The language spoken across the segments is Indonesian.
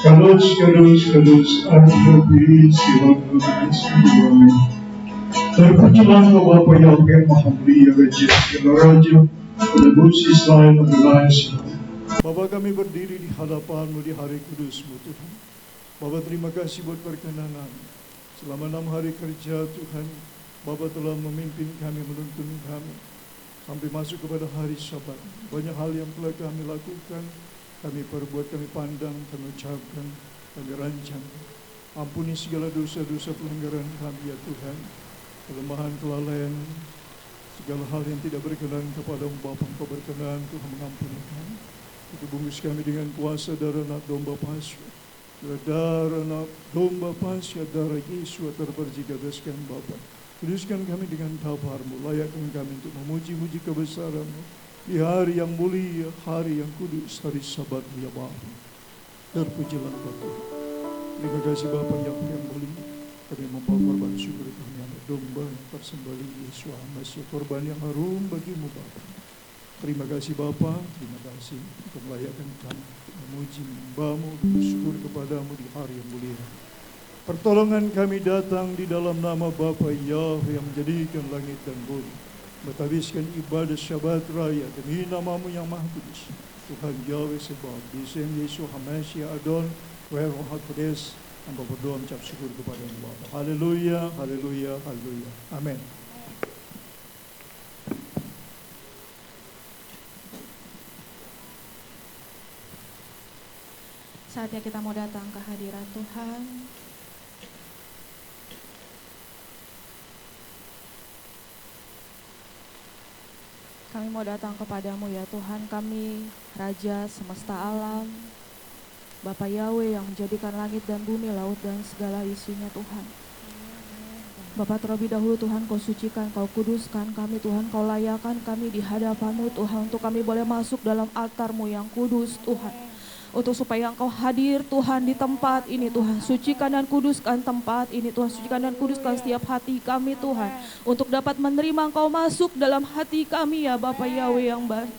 Kadosh, kadosh, kadosh, Adonai Tuhan. Terpujilah Engkau Bapa Yahweh yang Maha Mulia, Raja segala Raja, penebus Israel dan wilayah Israel. Bapa, kami berdiri di hadapan-Mu di hari kudus-Mu Tuhan. Bapa, terima kasih buat perkenanan. Selama 6 hari kerja Tuhan, Bapa telah memimpin kami, menuntun kami sampai masuk kepada hari Sabat. Banyak hal yang telah kami lakukan, kami perbuat, kami pandang, kami ucapkan, kami rancang. Ampuni segala dosa-dosa pelanggaran kami ya Tuhan, kelemahan, kelalaian, segala hal yang tidak berkenan kepada-Mu Bapa. Engkau berkenan Tuhan mengampuni kami. Itu bungkus kami dengan kuasa darah anak domba Paskah. Darah anak domba Paskah, darah Yesus terperjikadaskan Bapa. Kuduskan kami dengan tawar-Mu, layakkan kami untuk memuji-muji kebesaran-Mu di hari yang mulia, hari yang kudus, hari Sabat ya Bapa. Terpujilah Engkau Tuhan. Terima kasih Bapa yang mulia. Kami membawa korban syukur kami anak domba yang tersembelih Yesus Masih korban yang harum bagi-Mu Bapa. Terima kasih Bapa, terima kasih untuk melayakkan kami memuji, menyembah-Mu, bersyukur kepada-Mu di hari yang mulia. Pertolongan kami datang di dalam nama Bapa Yahweh yang menjadikan langit dan bumi, menghabiskan ibadah Syabat Raya demi nama-Mu yang Maha Kudus. Tuhan Yahweh sebab di dalam Yesus Masih Adon, Roh Kudus, hamba berdoa mengucap syukur kepada-Mu Bapa. Haleluya, haleluya, haleluya. Amin. Saatnya kita mau datang ke hadirat Tuhan. Kami mau datang kepadamu ya Tuhan, kami Raja semesta alam, Bapa Yahweh yang menjadikan langit dan bumi, laut dan segala isinya Tuhan. Bapa, terlebih dahulu Tuhan Kau sucikan, Kau kuduskan kami Tuhan, Kau layakkan kami di hadapan-Mu Tuhan, untuk kami boleh masuk dalam altar-Mu yang kudus Tuhan. Untuk supaya Engkau hadir Tuhan di tempat ini Tuhan. Sucikan dan kuduskan tempat ini Tuhan. Sucikan dan kuduskan setiap hati kami Tuhan. Untuk dapat menerima Engkau masuk dalam hati kami ya Bapa Yahweh yang baik.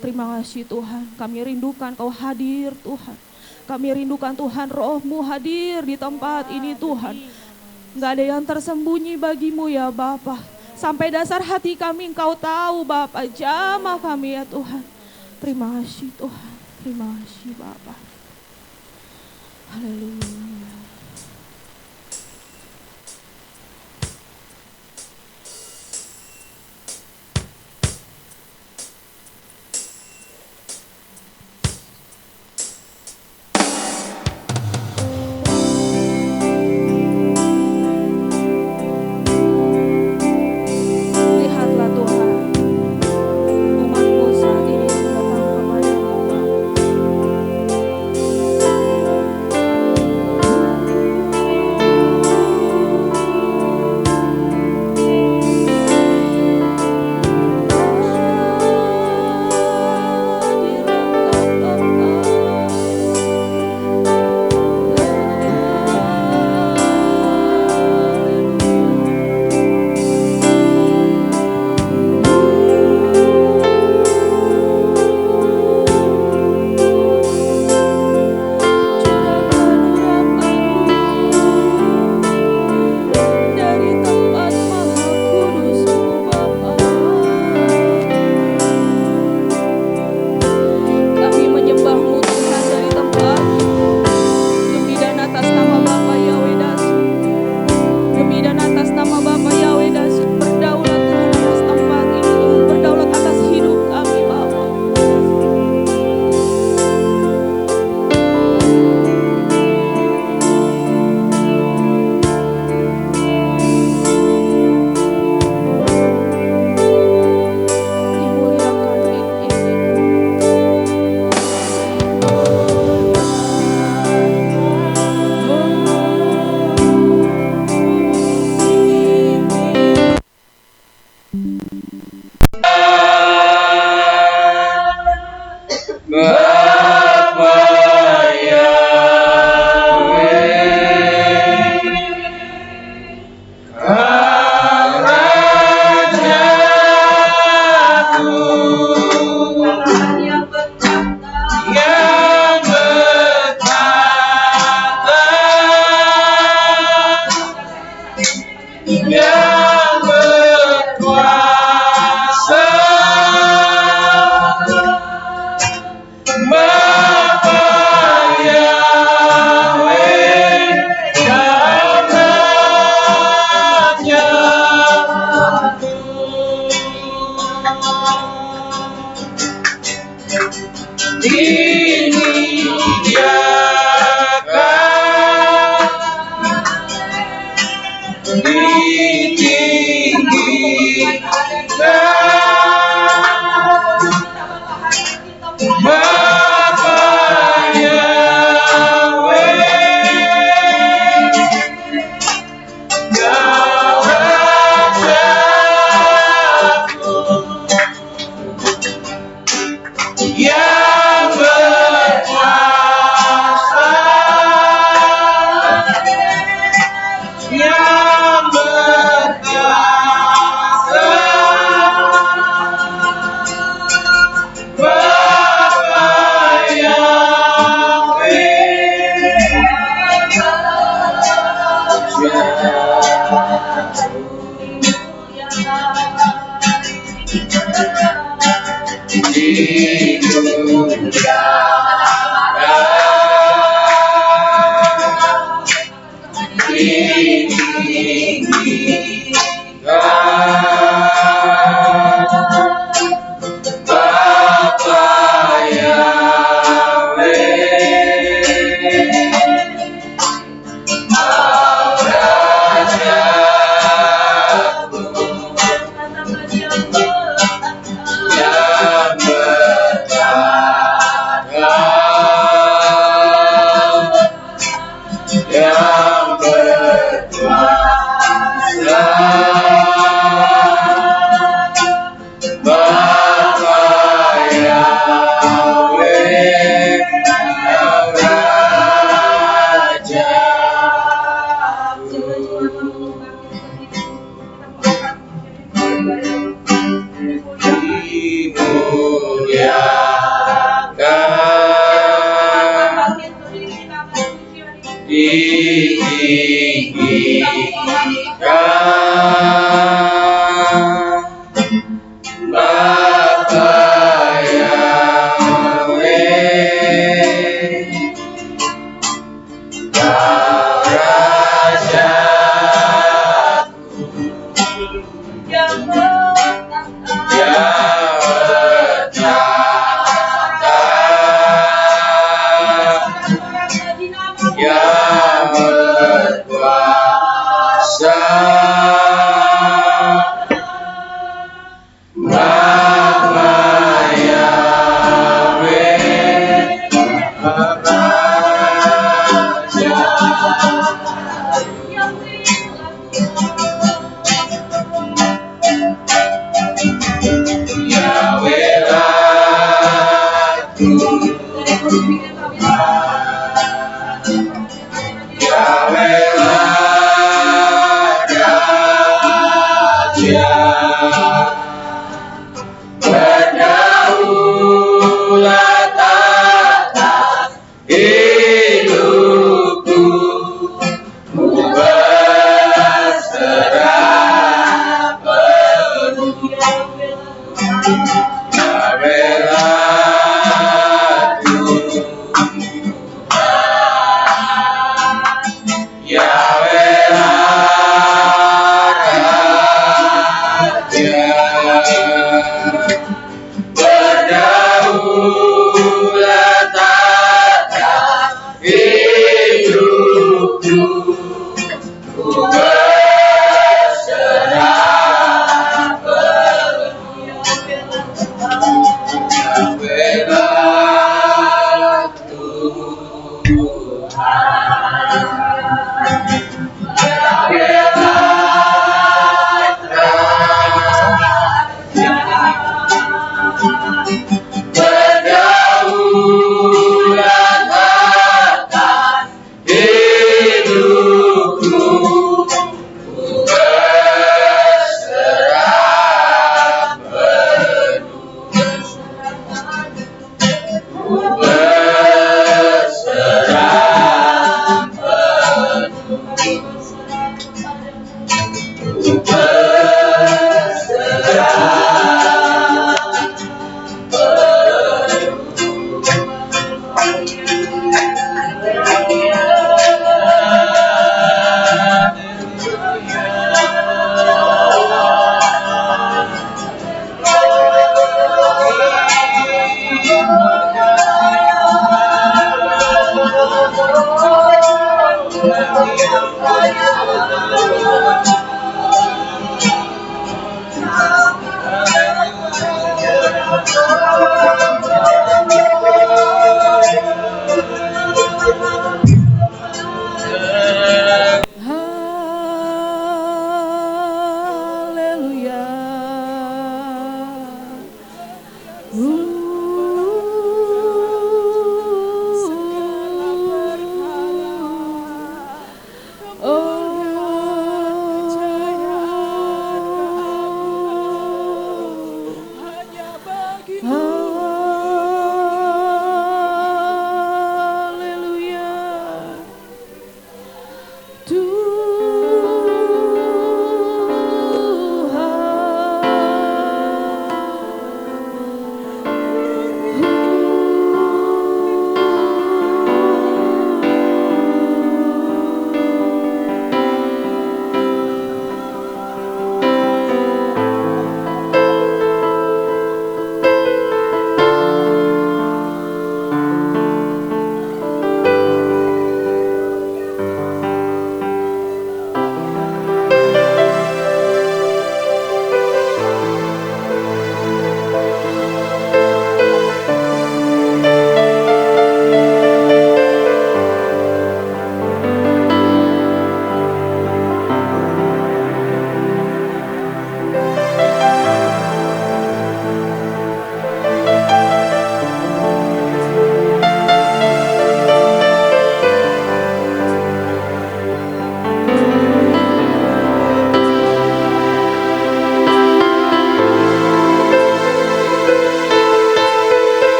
Terima kasih Tuhan. Kami rindukan Engkau hadir Tuhan. Kami rindukan Tuhan Roh-Mu hadir di tempat ini Tuhan. Gak ada yang tersembunyi bagi-Mu ya Bapa. Sampai dasar hati kami Engkau tahu Bapa. Jamah kami ya Tuhan. Terima kasih Tuhan. Terima kasih Bapa. Haleluya. Lihatlah Tuhan,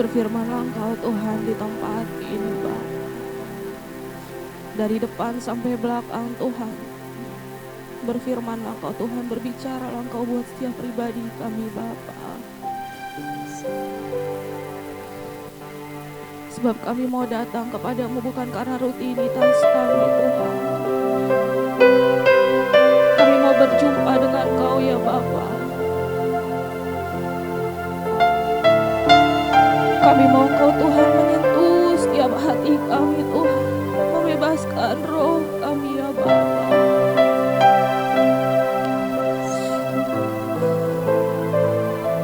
Berfirmanlah Engkau Tuhan di tempat ini Bapa. Dari depan sampai belakang Tuhan. Berfirmanlah Engkau Tuhan, berbicaralah Engkau buat setiap pribadi kami Bapa. Sebab kami mau datang kepadamu bukan karena rutinitas kami Tuhan. Kami mau berjumpa dengan Kau ya Bapa. Kami mau Kau Tuhan menyentuh setiap hati kami Tuhan. Membebaskan roh kami ya Bapa.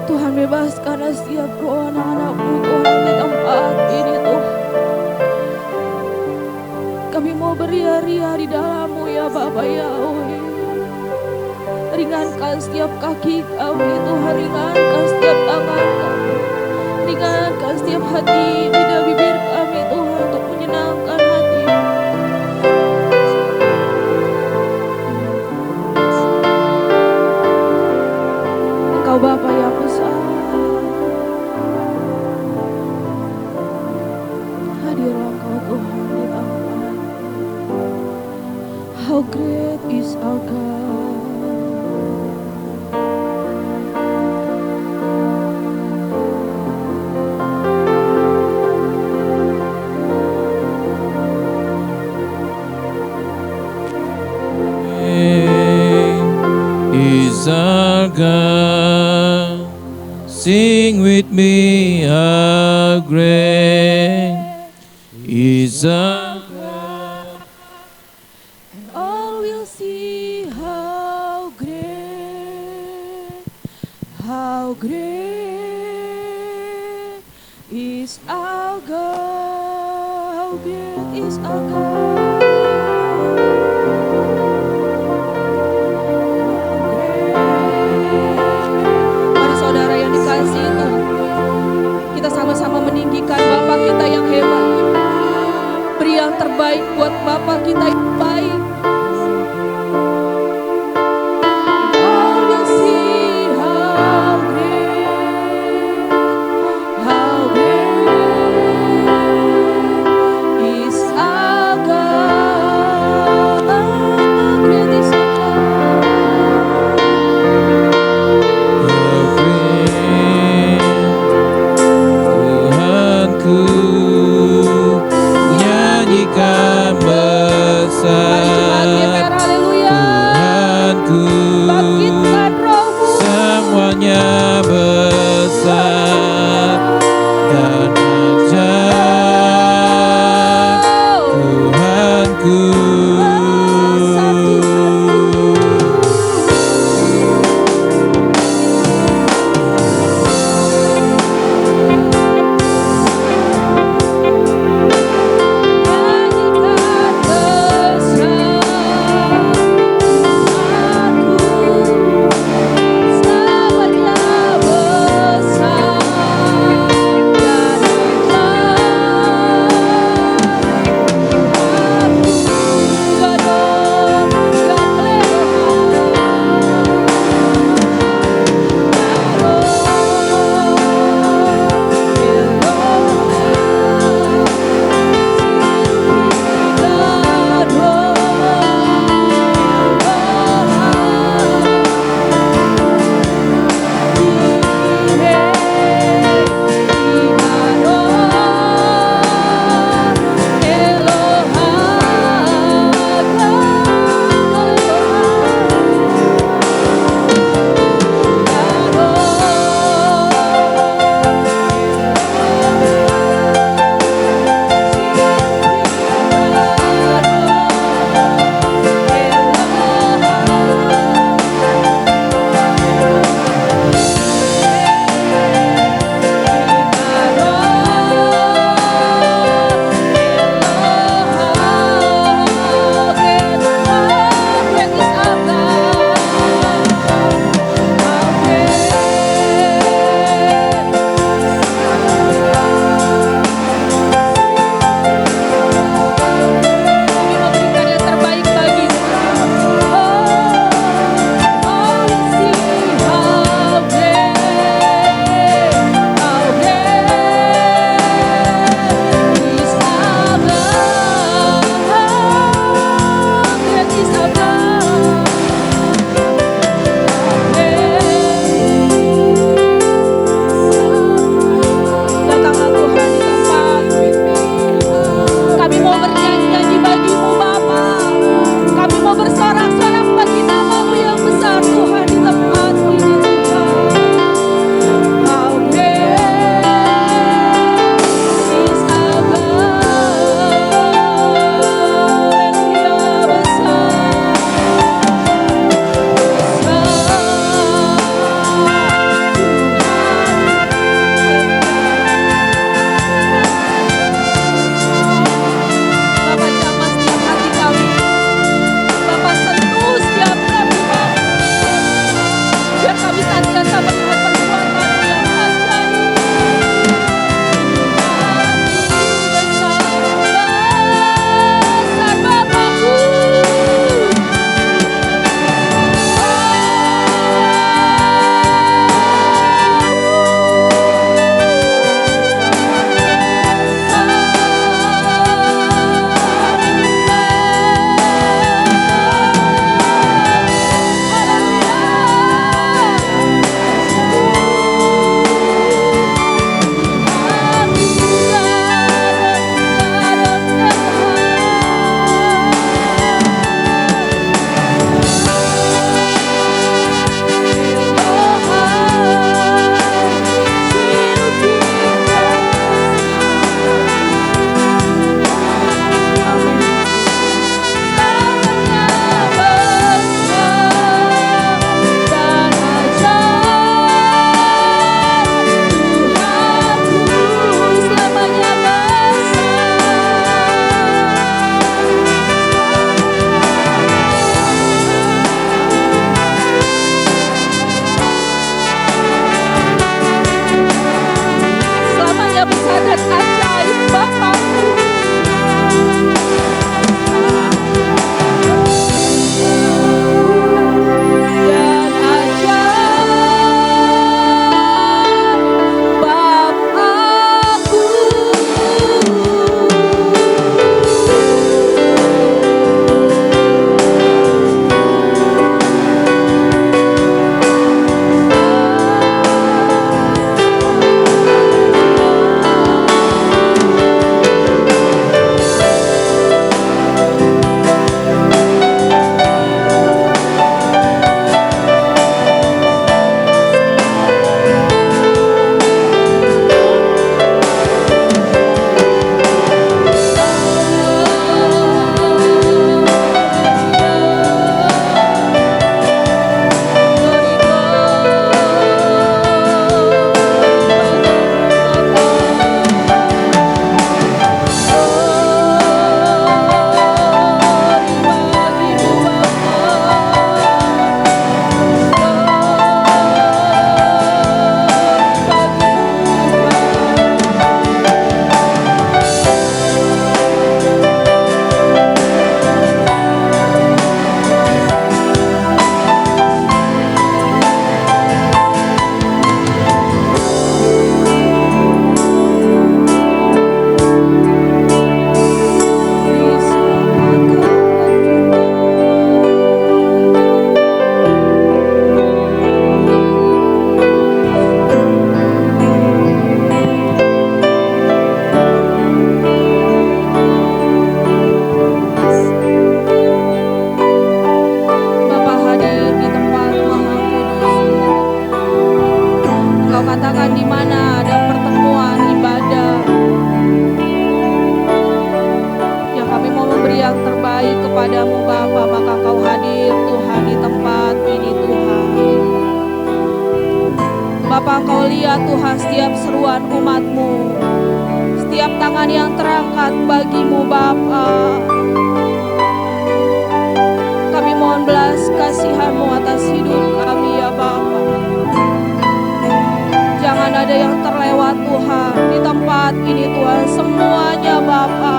Tuhan bebaskanlah setiap roh anak-anak-Mu Tuhan di tempat ini Tuhan. Kami mau beria-ria di dalam-Mu ya Bapa Yahweh. Ringankan setiap kaki kami Tuhan, ringankan setiap tangan kami, ringankan setiap hati, lidah bibir kami Tuhan untuk menyenangkan hati. Engkau Bapa yang besar, hadirlah Engkau Tuhan di tempat. How great is our God. Is our God. Sing with me, how great is our God. And all will see how great is our God. How great is our God. Sama-sama meninggikan Bapa kita yang hebat. Beri yang terbaik buat Bapa kita yang baik. Oh, we'll see how great is our God. How great is our Nyanyikan besar iman yang terangkat bagimu Bapa. Kami mohon belas kasihan-Mu atas hidup kami ya Bapa. Jangan ada yang terlewat Tuhan di tempat ini Tuhan, semuanya Bapa.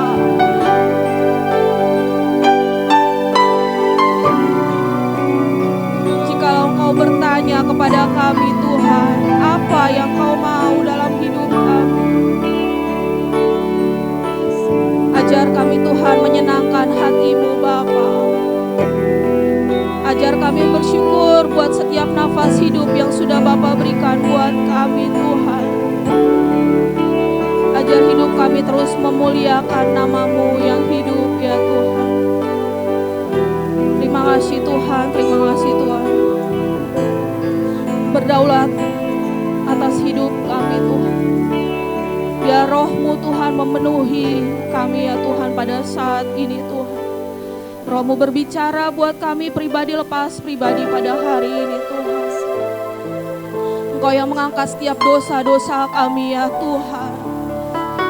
Jikalau Engkau bertanya kepada kami Tuhan, apa yang Kau mau dalam hidup kami? Ajar kami Tuhan menyenangkan hati-Mu Bapa. Ajar kami bersyukur buat setiap nafas hidup yang sudah Bapa berikan buat kami Tuhan. Ajar hidup kami terus memuliakan nama-Mu yang hidup ya Tuhan. Terima kasih Tuhan, terima kasih Tuhan. Berdaulat atas hidup kami Tuhan. Biar Roh-Mu Tuhan memenuhi kami ya Tuhan pada saat ini Tuhan. Roh-Mu berbicara buat kami pribadi lepas pribadi pada hari ini Tuhan. Engkau yang mengangkat setiap dosa-dosa kami ya Tuhan.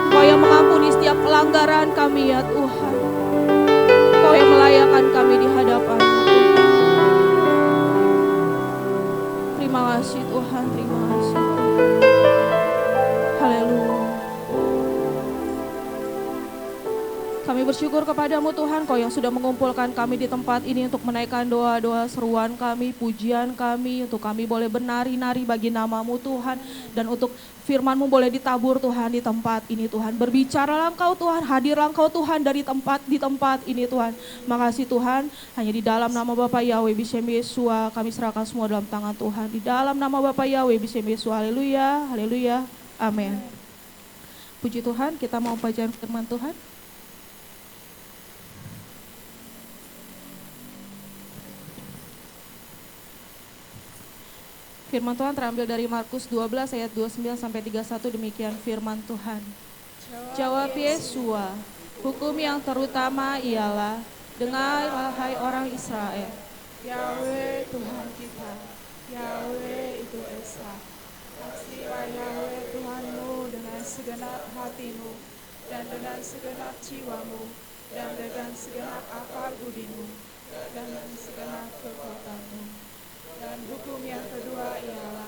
Engkau yang mengampuni setiap pelanggaran kami ya Tuhan. Engkau yang melayakan kami di hadapan-Mu Tuhan. Terima kasih Tuhan, terima kasih Tuhan. Haleluya. Kami bersyukur kepadamu Tuhan, Kau yang sudah mengumpulkan kami di tempat ini untuk menaikkan doa-doa seruan kami, pujian kami, untuk kami boleh bernari-nari bagi nama-Mu Tuhan, dan untuk firman-Mu boleh ditabur Tuhan di tempat ini Tuhan. Berbicaralah Engkau Tuhan, hadirlah Engkau Tuhan di tempat ini Tuhan. Makasih Tuhan, hanya di dalam nama Bapa Yahweh Bishem Yesua kami serahkan semua dalam tangan Tuhan. Di dalam nama Bapa Yahweh Bishem Yesua, haleluya, haleluya, amin. Puji Tuhan, kita mau bacaan firman Tuhan. Firman Tuhan terambil dari Markus 12 ayat 29 sampai 31, demikian firman Tuhan. Jawab Yesua, hukum yang terutama ialah, dengarlah hai orang Israel. Yahweh Tuhan kita, Yahweh itu Esa. Kasihlah Yahweh Tuhanmu dengan segenap hatimu, dan dengan segenap jiwamu, dan dengan segenap akal budimu, dan dengan segenap kekuatanmu. Dan hukum yang kedua ialah,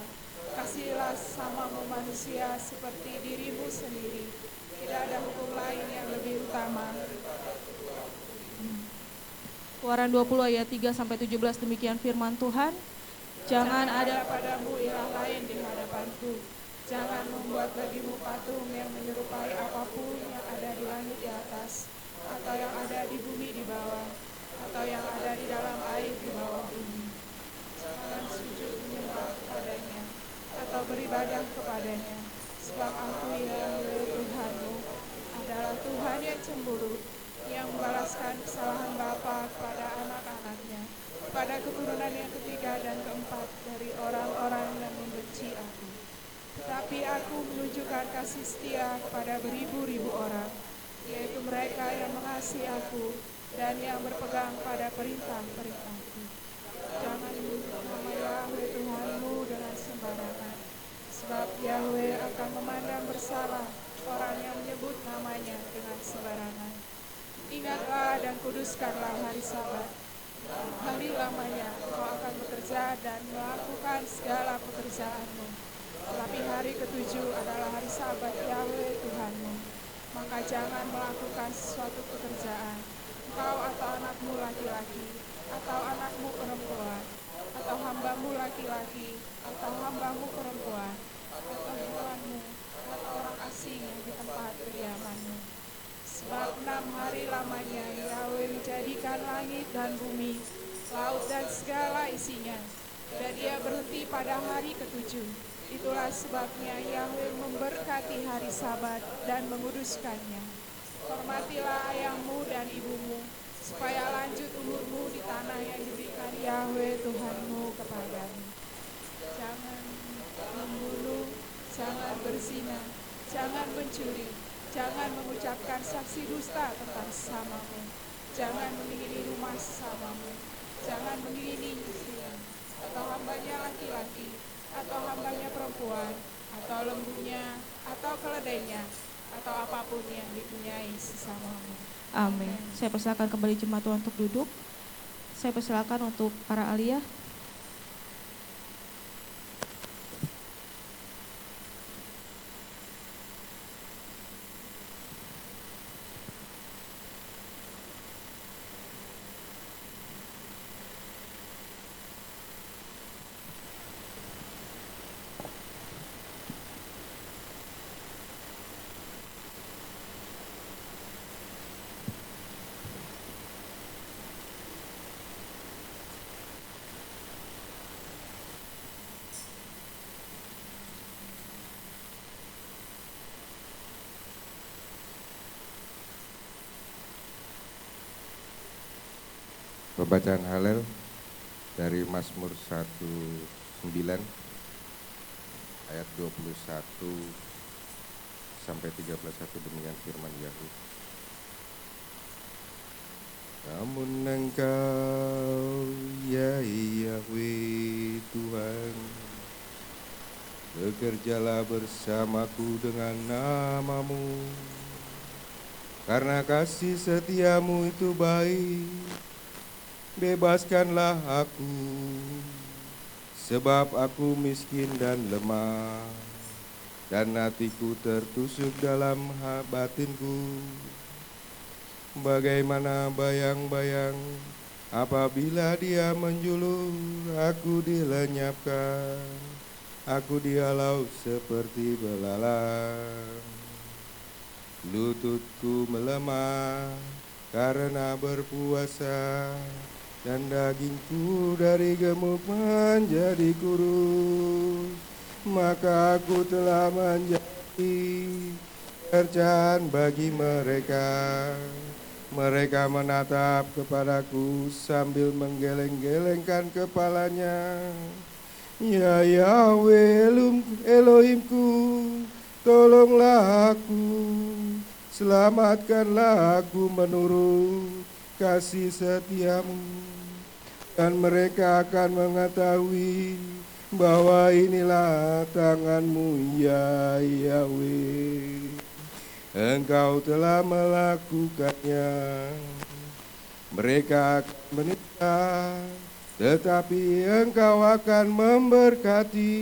kasihilah samamu manusia seperti dirimu sendiri. Tidak ada hukum lain yang lebih utama. Keluaran 20 ayat 3 sampai 17, demikian firman Tuhan. Jangan ada padamu ilah lain di hadapanku. Jangan membuat bagimu patung yang menyerupai apapun yang ada di langit di atas, atau yang ada di bumi di bawah, atau yang ada di dalam air di bawah bumi. Jangan sujud menyembah kepadanya atau beribadah kepadanya, sebab Aku Yahweh Tuhanmu adalah Tuhan yang cemburu, yang membalaskan kesalahan bapa kepada anak-anaknya, pada keturunan yang ketiga dan keempat dari orang-orang yang membenci Aku. Tetapi Aku menunjukkan kasih setia kepada beribu-ribu orang, yaitu mereka yang mengasihi Aku dan yang berpegang pada perintah-perintah-Ku. Jangan menyebut nama Yahweh Tuhanmu dengan sembarangan, sebab Yahweh akan memandang bersalah orang yang menyebut namanya dengan sembarangan. Ingatlah dan kuduskanlah hari Sabat. Hari lamanya kau akan bekerja dan melakukan segala pekerjaanmu. Tetapi hari ketujuh adalah hari Sabat Yahweh Tuhanmu. Maka jangan melakukan sesuatu pekerjaan, engkau atau anakmu laki-laki, atau anakmu perempuan, atau hambamu laki-laki, atau hambamu perempuan, atau hewanmu, atau orang asing yang di tempat kediamanmu. Sebab 6 hari lamanya Yahweh menjadikan langit dan bumi, laut dan segala isinya, dan Ia berhenti pada hari ketujuh. Itulah sebabnya Yahweh memberkati hari Sabat dan menguduskannya. Hormatilah ayahmu dan ibumu, supaya lanjut umurmu di tanah yang diberikan Yahweh Tuhanmu kepadamu. Jangan membunuh, jangan berzina, jangan mencuri, jangan mengucapkan saksi dusta tentang sesamamu, jangan mengingini rumah sesamamu, jangan mengingini istrinya, atau hambanya laki-laki, atau hambanya perempuan, atau lembunya, atau keledainya, atau apapun yang dipunyai sesamamu. Amin. Saya persilakan kembali jemaat Tuhan untuk duduk. Saya persilakan untuk para aliyah. Pembacaan Halel dari Mazmur 19 ayat 21 sampai 31, demikian firman Yahweh. Namun Engkau ya Yahweh Tuhan, bekerjalah bersamaku dengan nama-Mu, karena kasih setiamu itu baik. Bebaskanlah aku, sebab aku miskin dan lemah, dan hatiku tertusuk dalam batinku. Bagaimana bayang-bayang apabila dia menjulur, aku dilenyapkan, aku dihalau seperti belalang. Lututku melemah karena berpuasa, dan dagingku dari gemuk menjadi kurus. Maka aku telah menjadi cercaan bagi mereka. Mereka menatap kepadaku sambil menggeleng-gelengkan kepalanya. Ya Yahweh Elohimku, tolonglah aku, selamatkanlah aku menurut kasih setiamu. Dan mereka akan mengetahui bahwa inilah tangan-Mu ya Yahweh. Engkau telah melakukannya. Mereka akan menista, tetapi Engkau akan memberkati.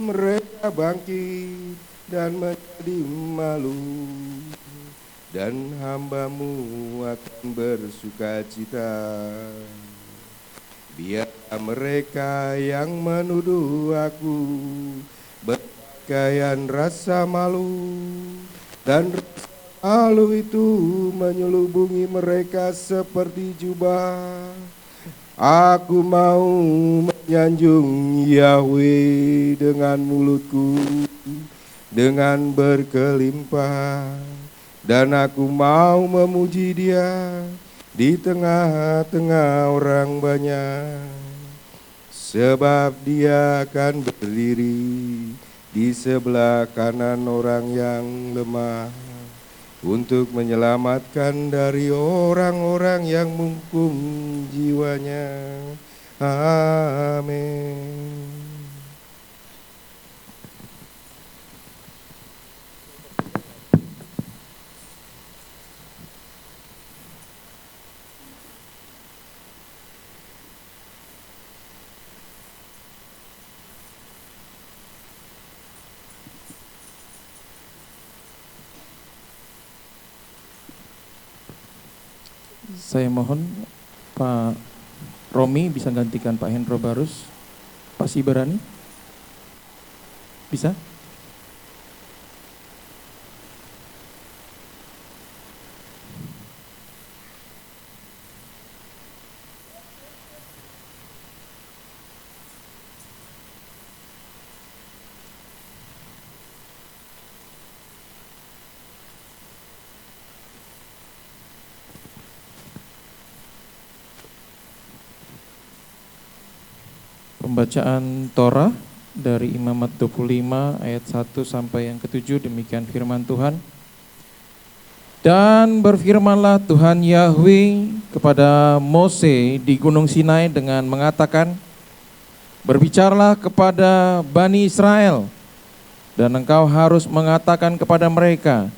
Mereka bangkit dan menjadi malu, dan hamba-Mu akan bersukacita. Biarlah mereka yang menuduh aku berpakaian rasa malu, dan rasa malu itu menyelubungi mereka seperti jubah. Aku mau menyanjung Yahweh dengan mulutku, dengan berkelimpah, dan aku mau memuji Dia di tengah-tengah orang banyak. Sebab Dia akan berdiri di sebelah kanan orang yang lemah, untuk menyelamatkan dari orang-orang yang mungkum jiwanya. Amin. Saya mohon Pak Romi bisa gantikan Pak Hendro Barus. Pak Sibarani bisa? Pembacaan Torah dari Imamat 25 ayat 1 sampai yang ke-7, demikian firman Tuhan. Dan berfirmanlah Tuhan Yahweh kepada Mose di Gunung Sinai dengan mengatakan, berbicaralah kepada Bani Israel Dan engkau harus mengatakan kepada mereka,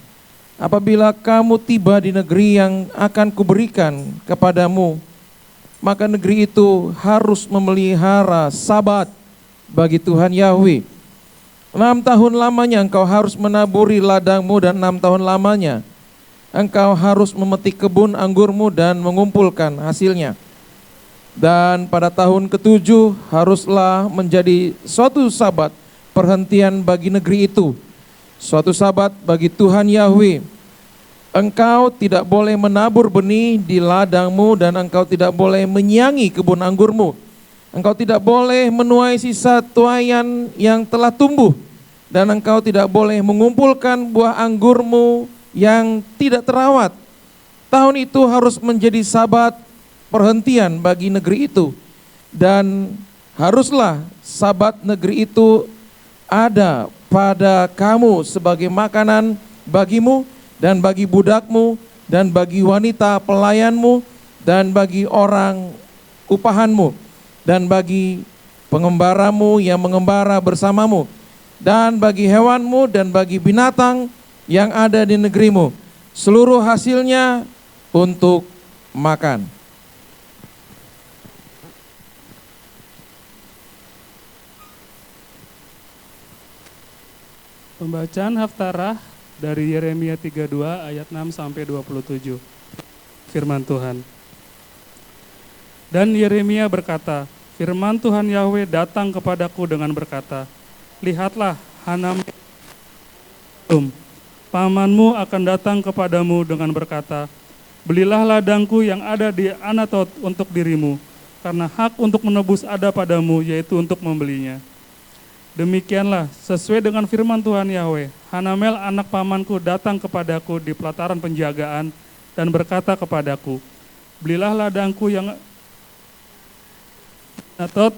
apabila kamu tiba di negeri yang akan kuberikan kepadamu, maka negeri itu harus memelihara Sabat bagi Tuhan Yahweh. 6 tahun lamanya engkau harus menaburi ladangmu, dan 6 tahun lamanya engkau harus memetik kebun anggurmu dan mengumpulkan hasilnya. Dan pada tahun ke-7 haruslah menjadi suatu Sabat perhentian bagi negeri itu, suatu Sabat bagi Tuhan Yahweh. Engkau tidak boleh menabur benih di ladangmu, dan engkau tidak boleh menyiangi kebun anggurmu. Engkau tidak boleh menuai sisa tuaian yang telah tumbuh, dan engkau tidak boleh mengumpulkan buah anggurmu yang tidak terawat. Tahun itu harus menjadi Sabat perhentian bagi negeri itu, dan haruslah Sabat negeri itu ada pada kamu sebagai makanan bagimu dan bagi budakmu dan bagi wanita pelayanmu dan bagi orang upahanmu dan bagi pengembaramu yang mengembara bersamamu dan bagi hewanmu dan bagi binatang yang ada di negerimu, seluruh hasilnya untuk makan. Pembacaan Haftarah dari Yeremia 32 ayat 6 sampai 27. Firman Tuhan. Dan Yeremia berkata, firman Tuhan Yahweh datang kepadaku dengan berkata, lihatlah, Hanam pamanmu akan datang kepadamu dengan berkata, belilah ladangku yang ada di Anatot untuk dirimu, karena hak untuk menebus ada padamu, yaitu untuk membelinya. Demikianlah, sesuai dengan firman Tuhan Yahweh, Hanamel anak pamanku datang kepadaku di pelataran penjagaan dan berkata kepadaku, belilah ladangku yang Anatot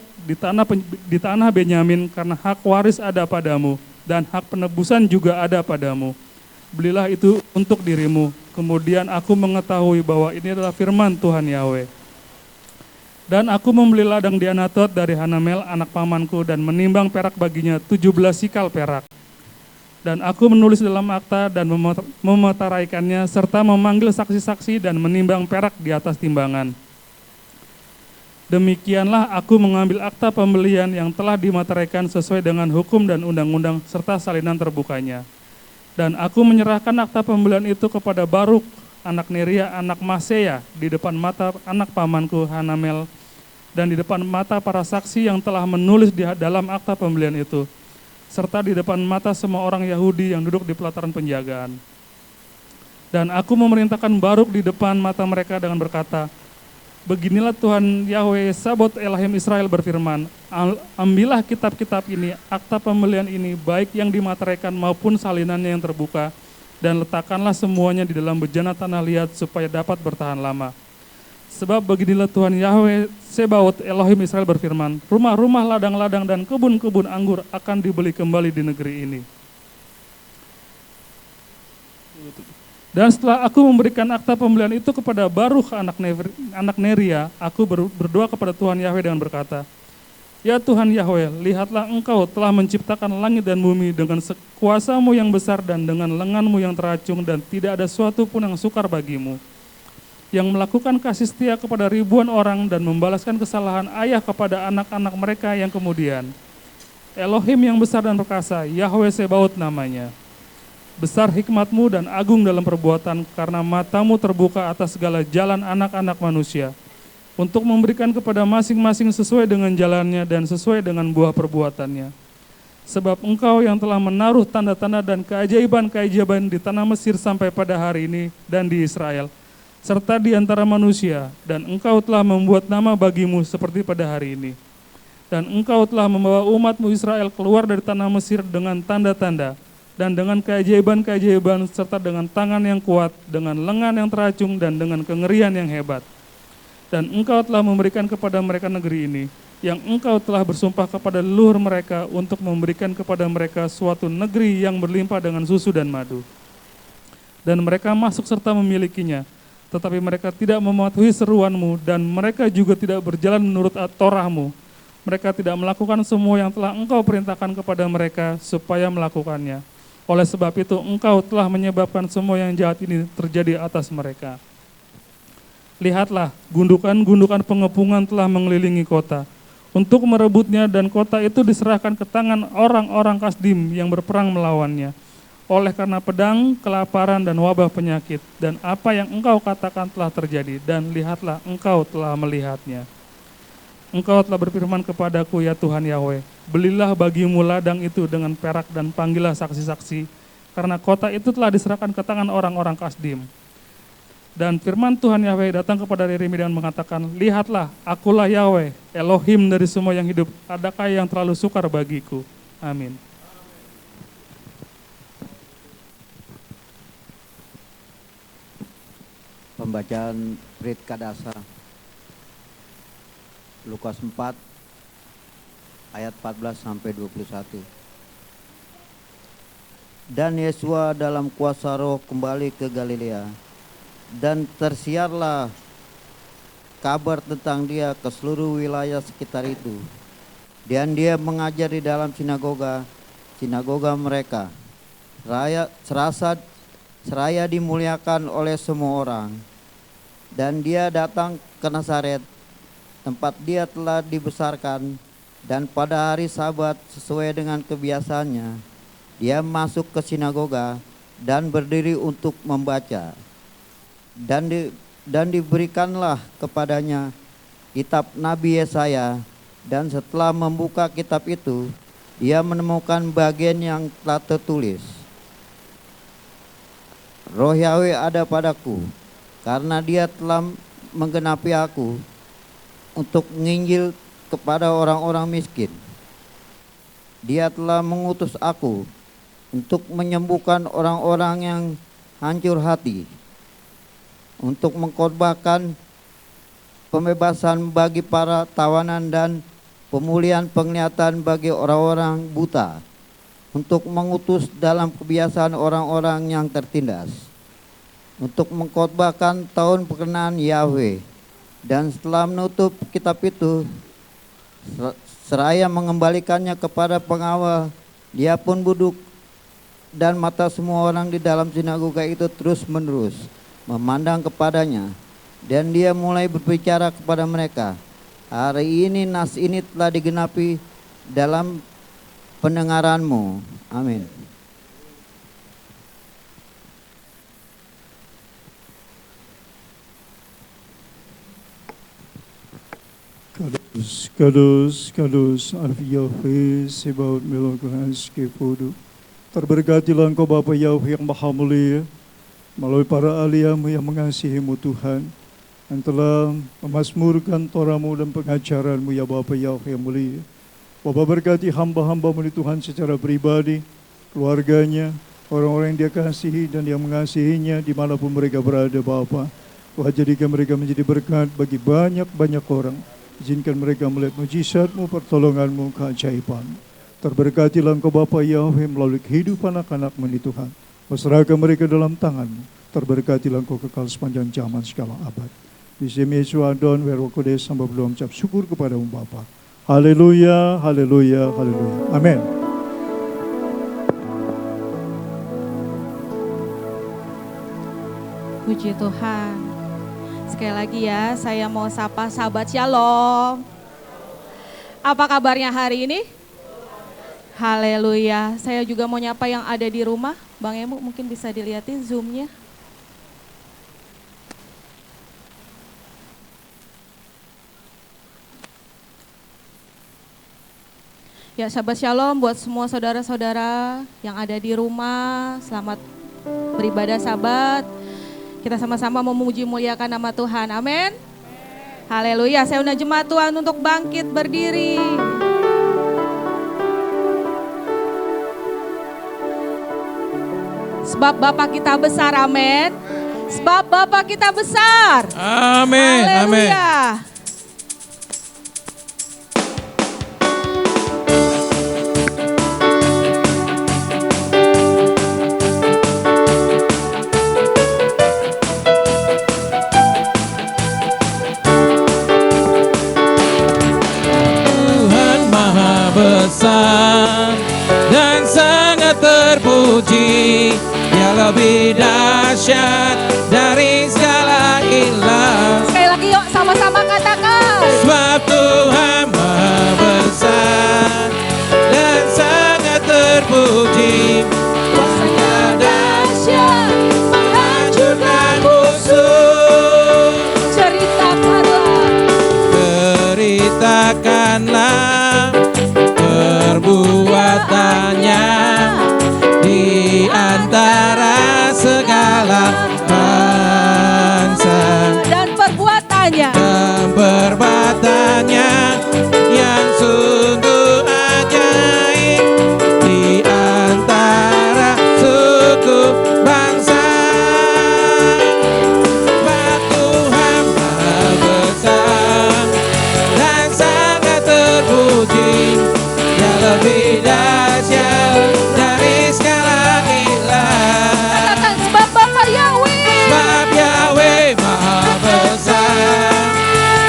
di tanah Benyamin, karena hak waris ada padamu dan hak penebusan juga ada padamu. Belilah itu untuk dirimu. Kemudian aku mengetahui bahwa ini adalah firman Tuhan Yahweh. Dan aku membeli ladang di Anatot dari Hanamel anak pamanku dan menimbang perak baginya 17 sikal perak. Dan aku menulis dalam akta dan memeteraikannya serta memanggil saksi-saksi dan menimbang perak di atas timbangan. Demikianlah aku mengambil akta pembelian yang telah dimateraikan sesuai dengan hukum dan undang-undang serta salinan terbukanya. Dan aku menyerahkan akta pembelian itu kepada Baruk, anak Neria, anak Maseya, di depan mata anak pamanku Hanamel, dan di depan mata para saksi yang telah menulis di dalam akta pembelian itu, serta di depan mata semua orang Yahudi yang duduk di pelataran penjagaan. Dan aku memerintahkan Baruk di depan mata mereka dengan berkata, beginilah Tuhan Yahweh Sabot Elohim Israel berfirman, ambillah kitab-kitab ini, akta pembelian ini, baik yang dimateraikan maupun salinannya yang terbuka, dan letakkanlah semuanya di dalam bejana tanah liat supaya dapat bertahan lama. Sebab beginilah Tuhan Yahweh Sebaot Elohim Israel berfirman, rumah-rumah, ladang-ladang, dan kebun-kebun anggur akan dibeli kembali di negeri ini. Dan setelah aku memberikan akta pembelian itu kepada Baruch anak Neria, aku berdoa kepada Tuhan Yahweh dengan berkata, ya Tuhan Yahweh, lihatlah engkau telah menciptakan langit dan bumi dengan kuasamu yang besar dan dengan lenganmu yang teracung, dan tidak ada suatu pun yang sukar bagimu, yang melakukan kasih setia kepada ribuan orang dan membalaskan kesalahan ayah kepada anak-anak mereka yang kemudian. Elohim yang besar dan perkasa, Yahweh Sebaot namanya. Besar hikmatmu dan agung dalam perbuatan, karena matamu terbuka atas segala jalan anak-anak manusia, untuk memberikan kepada masing-masing sesuai dengan jalannya dan sesuai dengan buah perbuatannya. Sebab engkau yang telah menaruh tanda-tanda dan keajaiban-keajaiban di tanah Mesir sampai pada hari ini dan di Israel, serta di antara manusia, dan engkau telah membuat nama bagimu seperti pada hari ini. Dan engkau telah membawa umatmu Israel keluar dari tanah Mesir dengan tanda-tanda, dan dengan keajaiban-keajaiban, serta dengan tangan yang kuat, dengan lengan yang teracung, dan dengan kengerian yang hebat. Dan engkau telah memberikan kepada mereka negeri ini, yang engkau telah bersumpah kepada leluhur mereka untuk memberikan kepada mereka suatu negeri yang berlimpah dengan susu dan madu. Dan mereka masuk serta memilikinya, tetapi mereka tidak mematuhi seruanmu, dan mereka juga tidak berjalan menurut Torahmu, mereka tidak melakukan semua yang telah Engkau perintahkan kepada mereka supaya melakukannya. Oleh sebab itu Engkau telah menyebabkan semua yang jahat ini terjadi atas mereka. Lihatlah, gundukan-gundukan pengepungan telah mengelilingi kota untuk merebutnya, dan kota itu diserahkan ke tangan orang-orang Kasdim yang berperang melawannya. Oleh karena pedang, kelaparan, dan wabah penyakit, dan apa yang engkau katakan telah terjadi, dan lihatlah engkau telah melihatnya. Engkau telah berfirman kepadaku, ya Tuhan Yahweh, belilah bagimu ladang itu dengan perak dan panggillah saksi-saksi, karena kota itu telah diserahkan ke tangan orang-orang Kasdim. Dan firman Tuhan Yahweh datang kepada Yeremia dan mengatakan, lihatlah, akulah Yahweh, Elohim dari semua yang hidup, adakah yang terlalu sukar bagiku? Amin. Pembacaan Brit Kadasa Lukas 4 ayat 14 sampai 21. Dan Yesua dalam kuasa Roh kembali ke Galilea, dan tersiarlah kabar tentang dia ke seluruh wilayah sekitar itu. Dan dia mengajar di dalam sinagoga mereka. Seraya dimuliakan oleh semua orang. Dan dia datang ke Nazaret, tempat dia telah dibesarkan, dan pada hari Sabat sesuai dengan kebiasaannya, dia masuk ke sinagoga dan berdiri untuk membaca. Dan diberikanlah kepadanya kitab Nabi Yesaya, dan setelah membuka kitab itu, dia menemukan bagian yang telah tertulis, Roh Yahweh ada padaku, karena dia telah menggenapi aku untuk menginjil kepada orang-orang miskin. Dia telah mengutus aku untuk menyembuhkan orang-orang yang hancur hati, untuk mengkhotbahkan pembebasan bagi para tawanan dan pemulihan penglihatan bagi orang-orang buta, untuk mengutus dalam kebiasaan orang-orang yang tertindas, untuk mengkhotbahkan tahun perkenaan Yahweh. Dan setelah menutup kitab itu, seraya mengembalikannya kepada pengawal, dia pun duduk, dan mata semua orang di dalam sinagoga itu terus menerus memandang kepadanya. Dan dia mulai berbicara kepada mereka, hari ini nas ini telah digenapi dalam pendengaranmu. Amin. Kadus, kadus, kadus, Arfi Yahweh, Sebaot Melokuhan Skepodo. Terberkatilah Engkau Bapa Yahweh yang Maha Mulia, melalui para ahli-Mu yang mengasihi-Mu Tuhan, yang telah memasmurkan Torah-Mu dan pengajaran-Mu ya Bapa Yahweh yang mulia. Bapa berkati hamba-hamba-Mu di Tuhan secara pribadi, keluarganya, orang-orang yang Dia kasihi dan yang mengasihinya dimanapun mereka berada Bapa. Tuhan jadikan mereka menjadi berkat bagi banyak-banyak orang. Izinkan mereka melihat mujizat-Mu, pertolongan-Mu, keajaiban. Terberkatilah Engkau Bapa Yahweh melalui kehidupan anak-anak-Mu ini Tuhan. Serahkan mereka dalam tangan-Mu. Terberkatilah Engkau kekal sepanjang zaman segala abad. Bismillah Yesus Adon Werokodes hamba berdoa mengucap syukur kepada-Mu Bapa. Haleluya, haleluya, haleluya. Amin. Puji Tuhan. Sekali lagi ya, saya mau sapa sahabat Shalom. Apa kabarnya hari ini? Haleluya. Saya juga mau nyapa yang ada di rumah. Bang Emu mungkin bisa dilihatin Zoom-nya. Ya, sahabat Shalom buat semua saudara-saudara yang ada di rumah. Selamat beribadah sahabat. Kita sama-sama memuji muliakan nama Tuhan. Amin. Haleluya. Saya undang jemaat Tuhan untuk bangkit berdiri. Sebab Bapa kita besar. Amin. Sebab Bapa kita besar. Amin. Amin. Haleluya. Tuhan lebih dahsyat dari segala ilah. Sekali lagi yuk sama-sama katakan. Sebab Tuhan Maha besar dan sangat terpuji. Kuasanya dahsyat Hancurkan musuh. Ceritakanlah perbuatannya di antara segala bangsa, dan perbuatannya yang sungguh ajaib di antara suku bangsa. Sebab Tuhan Maha besar dan sangat terpuji. Dia lebih dahsyat dari segala ilah. katakan sebab Bapa Yahweh. Sebab Yahweh Maha besar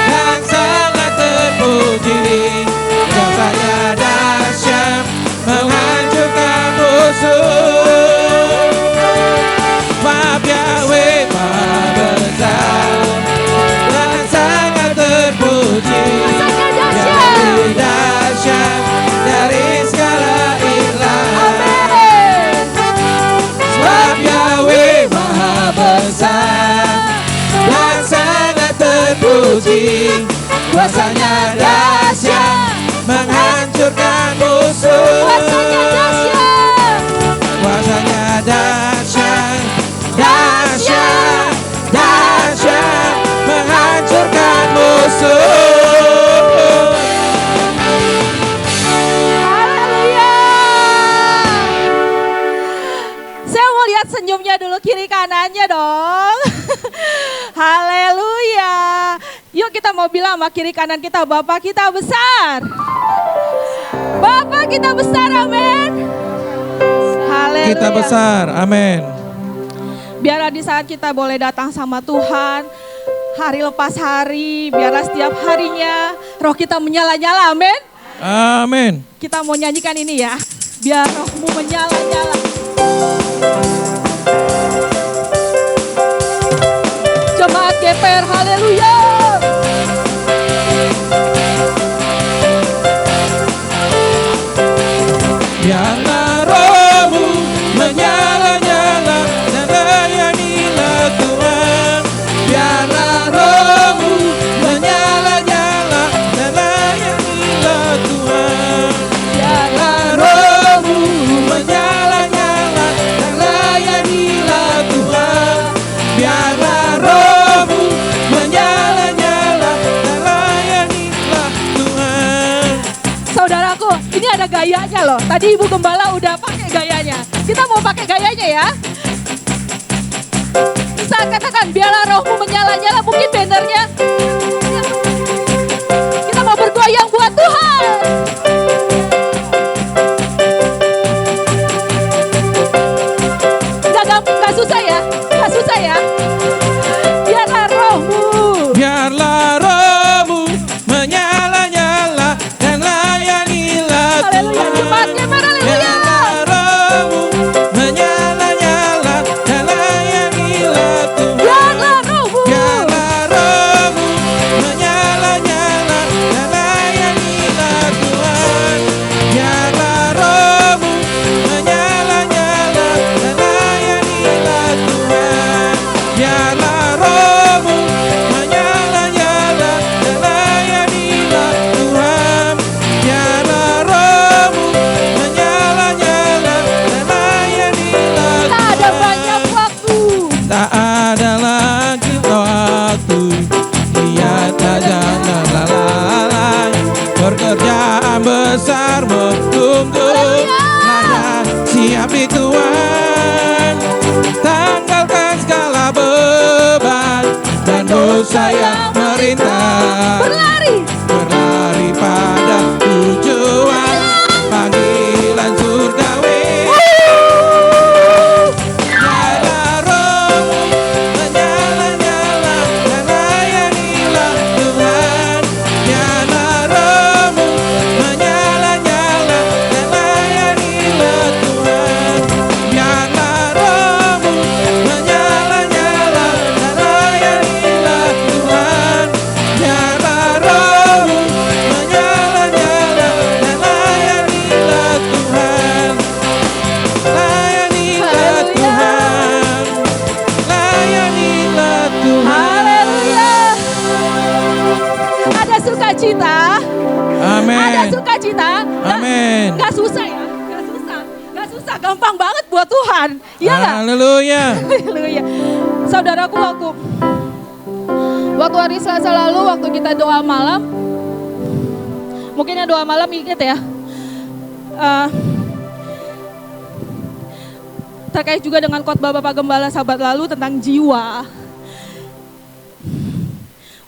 dan sangat terpuji. Kuasanya dahsyat menghancurkan musuh. Sebab Yahweh Maha besar dan sangat terpuji. Dia lebih dahsyat dari segala ilah. Sebab Yahweh Maha besar dan sangat terpuji. Kuasanya dahsyat menghancurkan musuh. Kuasanya dahsyat, dahsyat, dahsyat menghancurkan musuh. Haleluya. Saya mau lihat senyumnya dulu kiri kanannya dong. Haleluya. Yuk kita mau bilang sama kiri kanan kita, Bapak kita besar. Bapak kita besar, amin. Haleluya. Kita besar, amin. Biarlah di saat kita boleh datang sama Tuhan, hari lepas hari, biarlah setiap harinya roh kita menyala-nyala, amin. Amin. Kita mau nyanyikan ini ya, biar rohmu menyala-nyala. Jemaat GPR, haleluya. Biarlah rohmu menyala-nyala dan layanilah Tuhan. Biarlah rohmu menyala-nyala dan layanilah Tuhan. Biarlah rohmu menyala-nyala dan layanilah Tuhan. Biarlah rohmu menyala-nyala dan layanilah Tuhan. Saudaraku, ini ada gayanya loh. Tadi Ibu Gembala udah pakai gayanya. Kita mau pakai gayanya ya. Bisa katakan biarlah rohmu menyala-nyala, mungkin bannernya. Kita mau bergoyang buat Tuhan. Gak susah ya, gak susah ya. Biarlah rohmu. Biarlah rohmu menyala-nyala dan layanilah Haleluya, Tuhan. cepatnya haleluya. Biarlah rohmu menyala-nyala dan layanilah Tuhan. Biarlah rohmu. Biarlah rohmu menyala-nyala dan layanilah Tuhan. Biarlah rohmu menyala-nyala dan layanilah Tuhan. susah ya, gak susah, gampang banget buat Tuhan. Iya nggak? Haleluya. Haleluya. Saudaraku, waktu hari Selasa lalu, waktu kita doa malam, mungkin ya doa malam ingat ya, terkait juga dengan khotbah Bapak Gembala sahabat lalu tentang jiwa.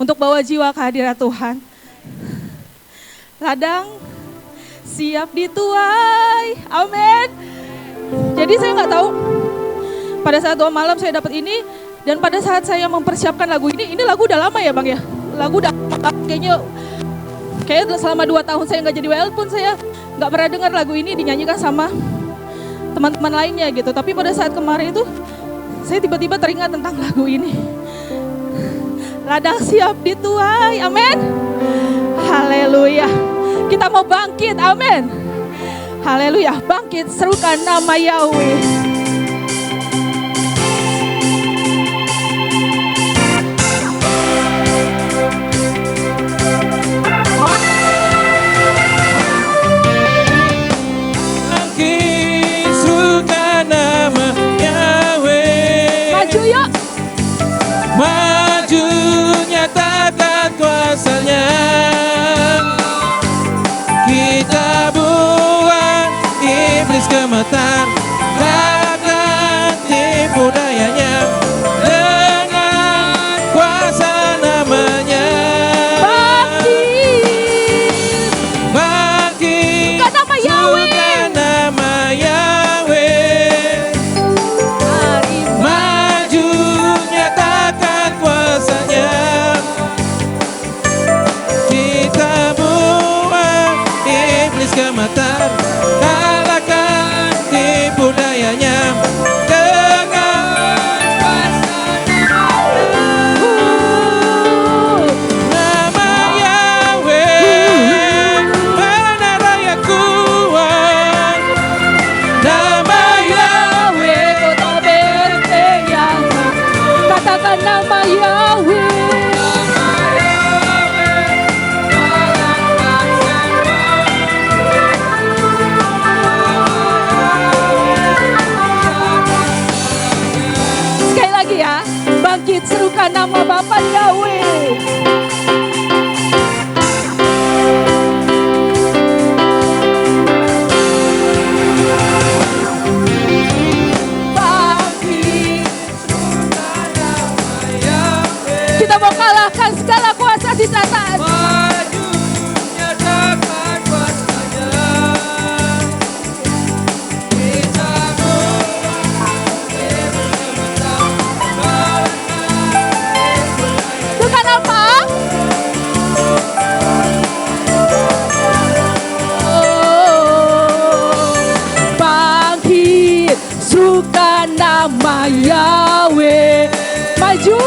Untuk bawa jiwa ke hadirat Tuhan. Ladang siap dituai, amin. Jadi saya nggak tahu, pada saat doa malam saya dapat ini, dan pada saat saya mempersiapkan lagu ini lagu udah lama ya Bang ya? Lagu udah kayaknya selama 2 tahun saya nggak jadi WL pun saya nggak pernah dengar lagu ini dinyanyikan sama teman-teman lainnya gitu. Tapi pada saat kemarin itu saya tiba-tiba teringat tentang lagu ini. Ladang siap dituai, amin. Haleluya. Kita mau bangkit, amin. Haleluya, bangkit serukan nama Yahweh. Bangkit serukan nama Yahweh. Maju yuk. Maju nyatakan kuasanya. Kita buang iblis gemetar, kalahkan tipu dayanya dengan kuasa namanya. Bangkit, Bukan nama Yahweh. bukan nama Yahweh. Maju nyatakan kuasanya. Kita buang iblis gemetar, kalahkan tipu dayanya dengan kuasa nama Yahweh. Menara yang kuat, nama Yahweh. Kota benteng yang katakan nama Yahweh. Sekali lagi ya, bangkit serukan nama Bapa Yahweh. Bangkit serukan nama Yahweh. Kita mau kalahkan segala kuasa di setan. Maju nyatakan kuasanya. Kita Bukan apa? Oh, bangkit serukan nama Yahweh. Maju.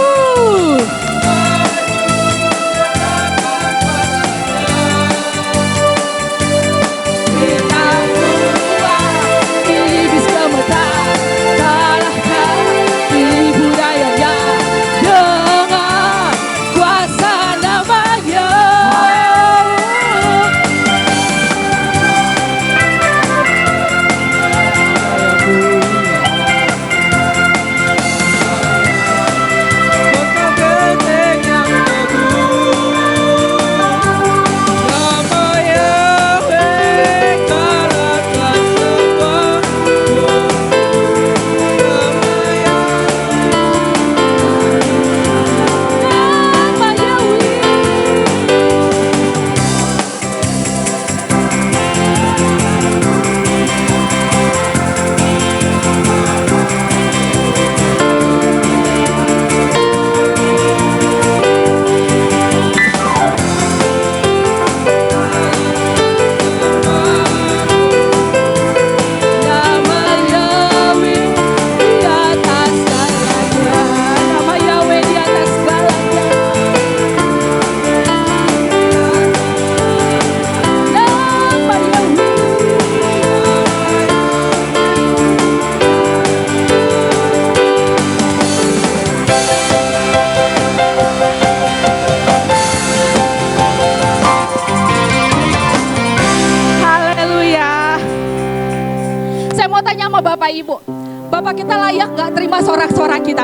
Ibu. Bapak, kita layak gak terima sorak-sorak kita?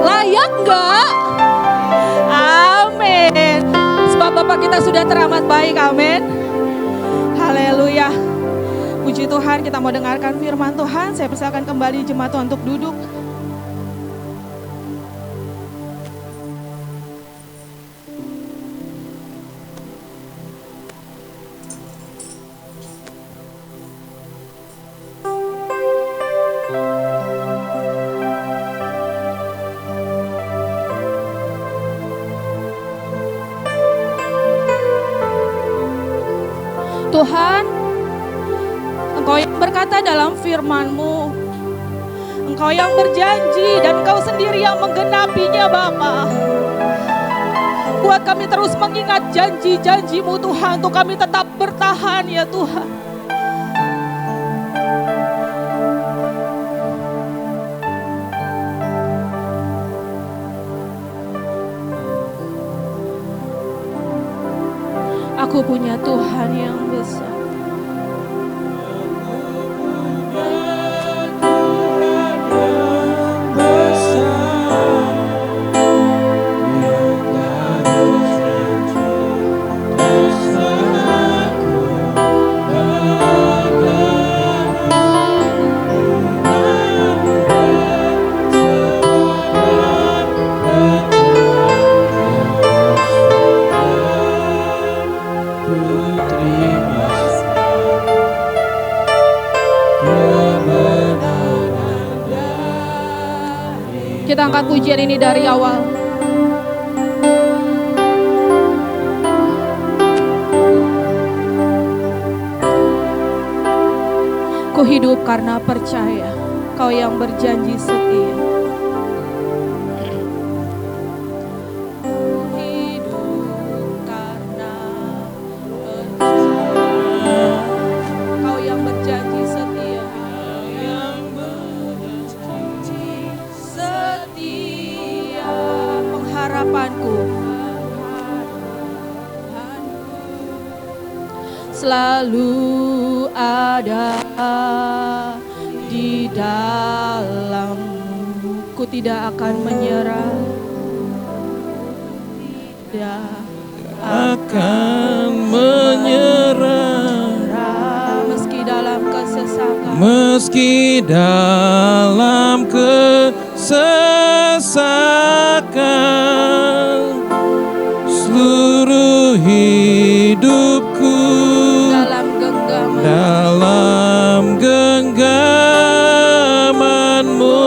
Layak gak? Amin. Sebab Bapak kita sudah teramat baik, amin. Haleluya. Puji Tuhan, kita mau dengarkan firman Tuhan. Saya persilakan kembali jemaat Tuhan untuk duduk. Tuhan, Engkau yang berkata dalam firman-Mu, Engkau yang berjanji dan Engkau sendiri yang menggenapinya Bapa. Buat kami terus mengingat janji-janji-Mu Tuhan, untuk kami tetap bertahan ya Tuhan. Aku punya Tuhan yang besar. Kita angkat pujian ini dari awal. Ku hidup karena percaya, Kau yang berjanji setia. Selalu ada di dalam-Mu, ku tidak akan menyerah, tidak akan menyerah, meski dalam kesesakan, meski dalam kesesakan, seluruh hidupku dalam genggaman-Mu.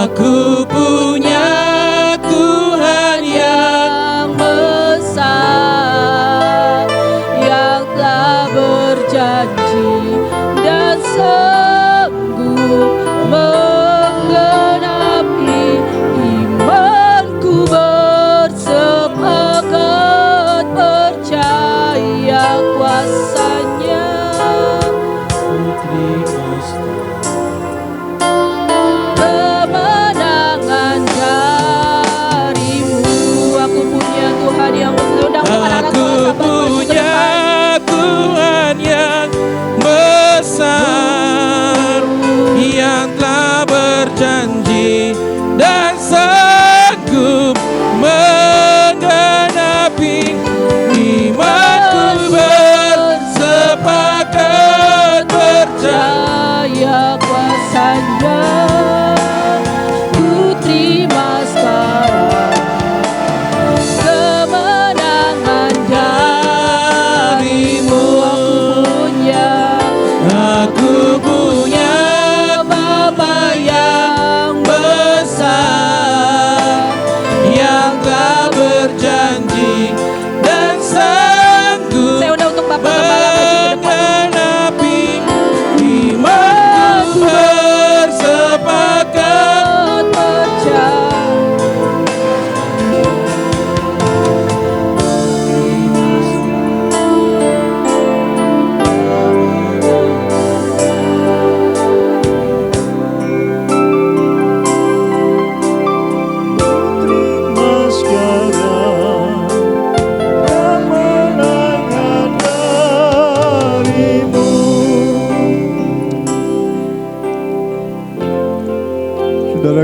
Aku punya Tuhan yang besar, yang telah berjanji dan sanggup menggenapi imanku. Bersepakat percaya kuasa-Nya. Kemenangan dari-Mu. Aku punya Tuhan yang besar. Aku punya Tuhan yang besar, yang telah berjanji dan sanggup menggenapi imanku. Bersama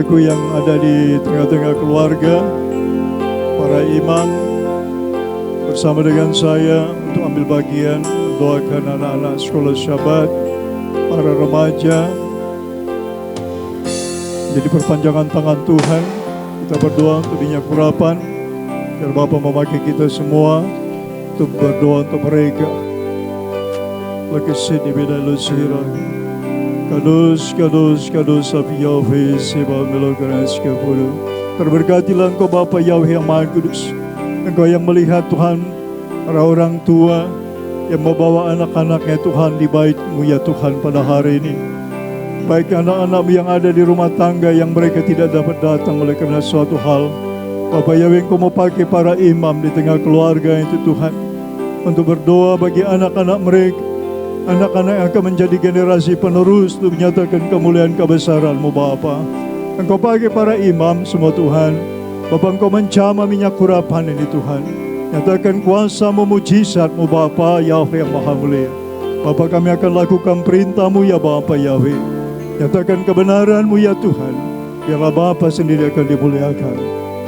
saudaraku yang ada di tengah-tengah keluarga, para imam bersama dengan saya untuk ambil bagian mendoakan anak-anak sekolah Syabat, para remaja. Jadi perpanjangan tangan Tuhan, kita berdoa untuk minyak urapan, biar Bapa memakai kita semua untuk berdoa untuk mereka. Lakasih di bidang lusira. Kadus, kadus, kadus, api Yahweh, seba meloganas kepulu. Terberkatilah Engkau Bapa Yahweh yang Maha Kudus. Engkau yang melihat Tuhan, para orang tua yang membawa anak-anaknya Tuhan di bait-Mu ya Tuhan pada hari ini. Baik anak-anak yang ada di rumah tangga yang mereka tidak dapat datang oleh karena suatu hal. Bapa Yahweh, Engkau mau pakai para imam di tengah keluarga itu Tuhan, untuk berdoa bagi anak-anak mereka. Anak-anak yang akan menjadi generasi penerus untuk menyatakan kemuliaan kebesaran-Mu Bapa. Engkau pakai para imam semua Tuhan. Bapa, Engkau mencama minyak urapan ini Tuhan. Nyatakan kuasa-Mu, mujizat-Mu Bapa Yahweh yang Maha Mulia. Bapa, kami akan lakukan perintah-Mu ya Bapa Yahweh. Nyatakan kebenaran-Mu ya Tuhan. Biarlah Bapa sendiri akan dimuliakan.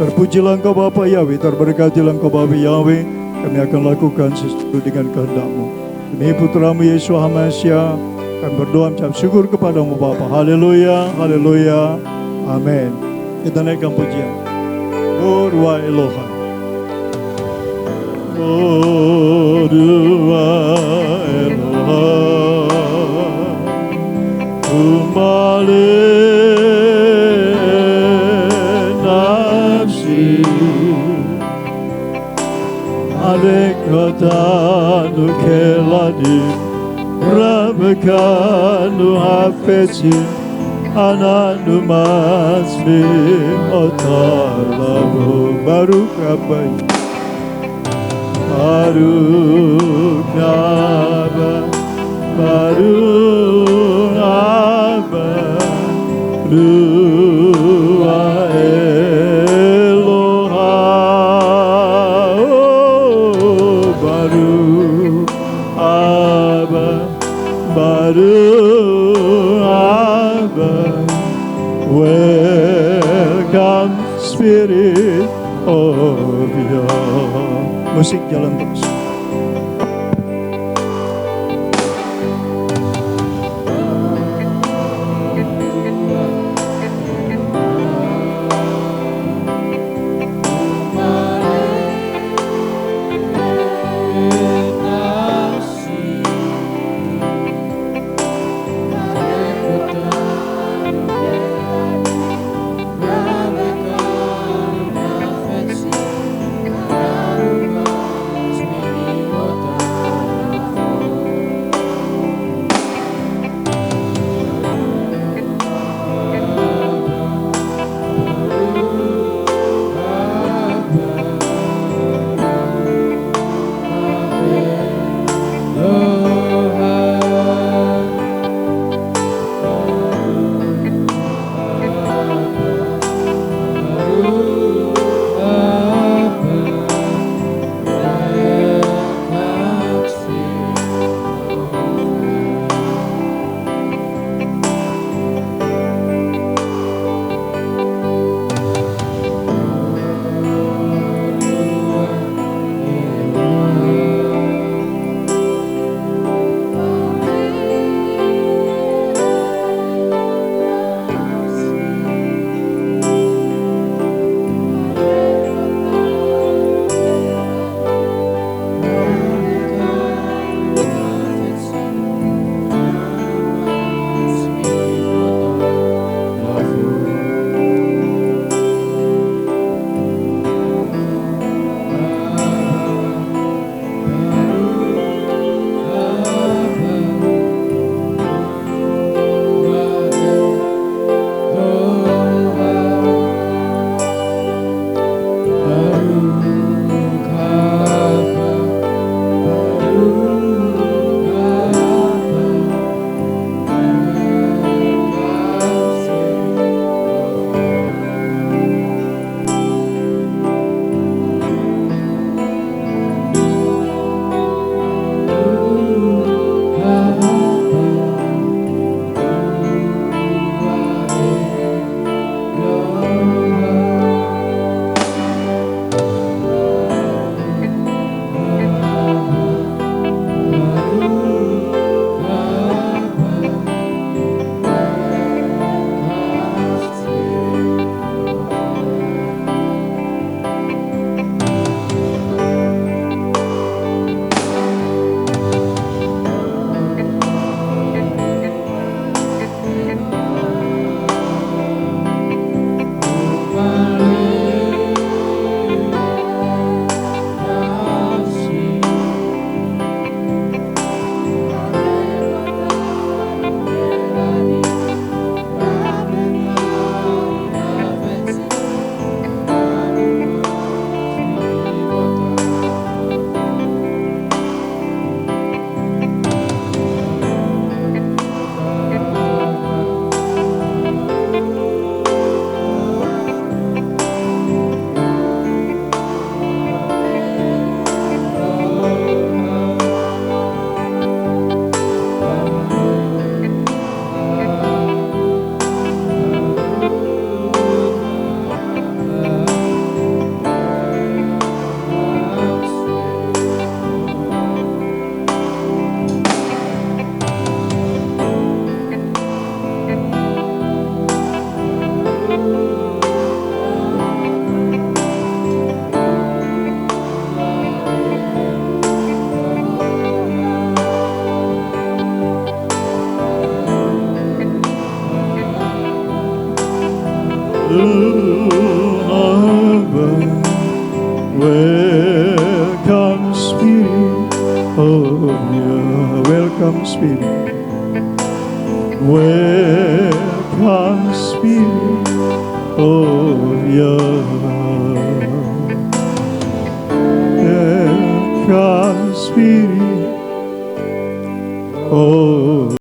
Terpujilah Engkau Bapa Yahweh, terberkatilah Engkau Bapa Yahweh. Kami akan lakukan sesuatu dengan kehendak-Mu. Demi Putra-Mu Yesus Hamasia, kami berdoa mengucap syukur kepada-Mu Bapa. Haleluya, haleluya, amin. Kita naikkan pujian. Borwa Eloha. Borwa Eloha. Umale nafsi. Alekatanu keladi, rabekanu hafesi, ananu masmi, otalamu baru kabai, baru naba, baru naba, luah welcome Spirit of God. Musik jalan terus. Welcome Spirit. Welcome Spirit of Yahweh. Welcome Spirit of